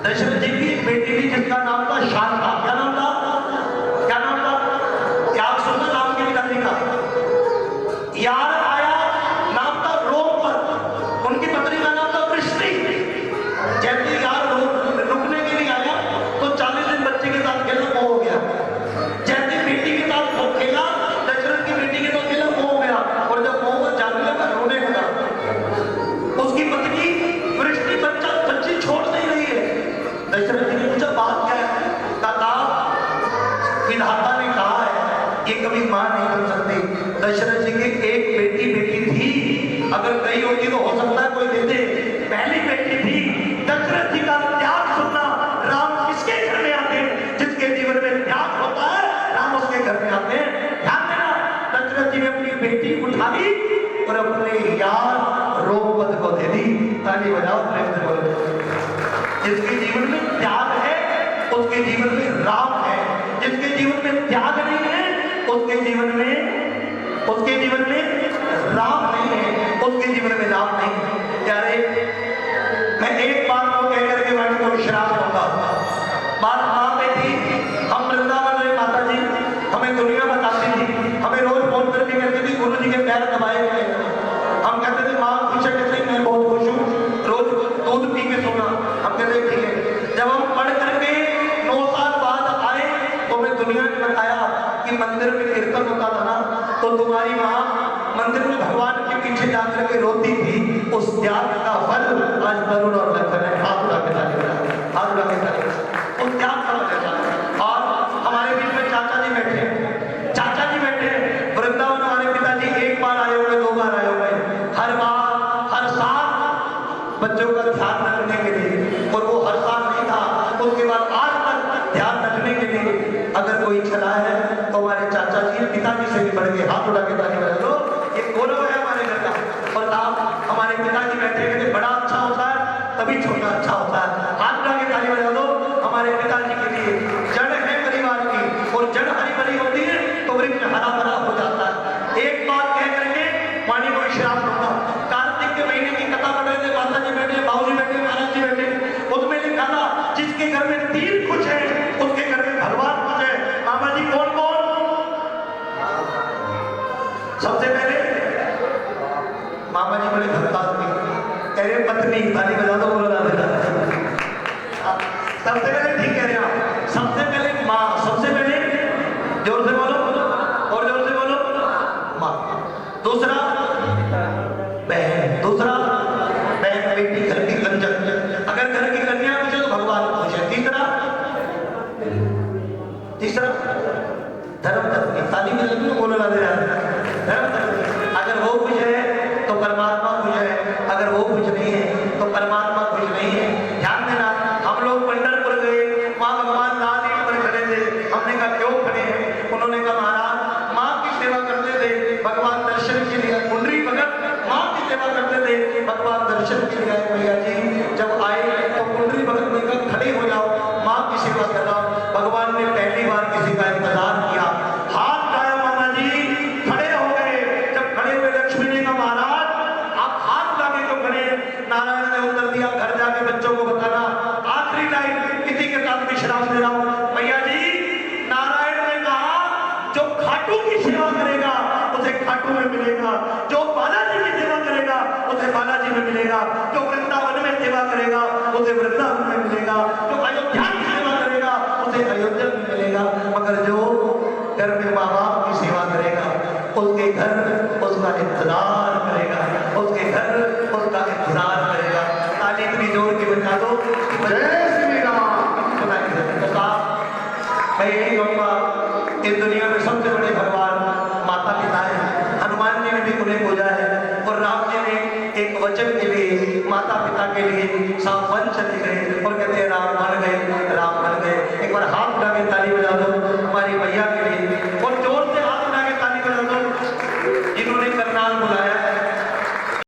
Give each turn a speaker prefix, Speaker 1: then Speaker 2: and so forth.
Speaker 1: दशरथ जी की बेटी थी जिसका नाम था शांता। क्या नाम था? क्या नाम था? क्या सुनना नाम की निकालने का? यार आया, नाम था रोमपत। उनकी पत्नी का नाम था वृष्टि। जैसे यार रुकने के लिए आया तो 40 दिन बच्चे के साथ खेलना हो गया। जैसे बेटी के साथ खेला, दशरथ की बेटी के साथ खेला हो गया, और जब वो जाने लगा रोने लगा। उसकी पत्नी वृष्टि बच्ची छोड़ नहीं रही है। दशरथ जी ने पूछा बात क्या है? कहा विधाता ने कहा है ये कभी मां नहीं बन सकती। दशरथ जी की एक बेटी थी, अगर कही होती तो हो सकता है कोई देते। पहली बेटी थी। दशरथ जी का त्याग सुनना। राम किसके घर में आते हैं? जिसके जीवन में त्याग होता है, राम उसके घर में आते हैं। ध्यान देना, दशरथ जी ने अपनी बेटी उठाई और अपने यार रोमपत को दे दी। ताली बजाओ, प्रेम से बोलो। जिसके जीवन में त्याग है उसके जीवन में राम है। जिसके जीवन में त्याग नहीं है उसके जीवन में राम नहीं है, उसके जीवन में राम नहीं है। प्यारे, मैं एक बात को कह करके वाणी को विश्राम दूंगा। बात मां पे थी। हम वृंदावन में माता जी हमें दुनिया बताती थी, हमें रोज फोन करके कहती थी गुरु जी के पैर दबाए हुए। हम कहते थे माँ खुश है? कहते मैं बहुत खुश हूँ, रोज दूध पी के सोना। हम कहते ठीक है। जब हम पढ़ करके 9 साल बाद आए तो हमें दुनिया ने बताया कि मंदिर में कीर्तन होता था ना, तो तुम्हारी माँ मंदिर में भगवान के पीछे जाकर के रोती थी। उस त्याग का फल आज तरुण और लखन है। हाथ उठा के ताली, हाथ उठा के ताली। उस त्याग का फल। और हमारे बीच में चाचा जी बैठे हैं, चाचा जी बैठे हैं वृंदावन। हमारे पिताजी एक बार आए होंगे, 2 बार आए होंगे। हर बार, हर साल बच्चों का ध्यान रखने के लिए, और वो हर साल नहीं था, उसके बाद आज तक ध्यान रखने के लिए अगर कोई चला है तो हमारे चाचा जी पिताजी से भी बढ़ के हाथ उठा के ताली बजा दो। ये गौरव है हमारे घर का। और आप हमारे पिताजी बैठे कहते बड़ा अच्छा होता है तभी छोटा अच्छा होता है। हाथ उठा के ताली बजा दो हमारे पिताजी के लिए। जड़ है परिवार की, और जड़ हरी भरी होती है तो वृक्ष हरा भरा हो जाता है। एक बात कह करके वाणी को विश्राम दूंगा। कार्तिक के महीने की कथा पढ़ रहे थे, माता जी बैठे, बाबूजी बैठे, महाराज जी बैठे। उसमें लिखा था जिसके घर में 3 कुछ है उसके घर में भगवान कुछ है। मामा जी कौन कौन? सबसे पहले मामा जी बड़े भक्त आदमी, तेरे पत्नी। ताली बजा दो, बोलो राधे। सबसे पहले ठीक कह रहे हैं आप। सबसे पहले माँ, सबसे पहले जोर से बोलो, और जोर से बोलो, माँ। दूसरा बहन, दूसरा बहन बेटी, घर की कंजक। अगर घर की कन्या पूछे तो भगवान पूछे। तीसरा धर्म पत्नी। ताली बजा दो, बोलो राधे। धर्म पत्नी। अगर वो कुछ है तो परमात्मा कुछ है, अगर वो कुछ नहीं है तो परमात्मा कुछ नहीं है। ध्यान देना, हम लोग पंढरपुर गए, वहां भगवान लाल ईंट पर खड़े थे। हमने कहा क्यों खड़े हैं? उन्होंने कहा महाराज माँ की सेवा करते थे, भगवान दर्शन के लिए। कुंडली भगत माँ की सेवा करते थे, भगवान दर्शन के लिए आए। भैया जी जब आए तो कुंडली भगत ने कहा खड़े हो जाओ, माँ की सेवा कर रहा हूं। भगवान ने पहली बार किसी का इंतजार किया, हाथ उठाया, मामा जी खड़े हो गए। जब खड़े हुए लक्ष्मी ने कहा महाराज आप हाथ उठा के क्यों खड़े? नारायण ने उत्तर दिया घर जाके बच्चों को बताना। आखिरी लाइन किसी के साथ विश्राम दे रहा हूं। भैया जी नारायण ने कहा जो खाटू की सेवा करेगा उसे खाटू में मिलेगा, जो बालाजी की सेवा करेगा उसे बालाजी में मिलेगा, जो वृंदावन में सेवा करेगा उसे वृंदावन में मिलेगा, जो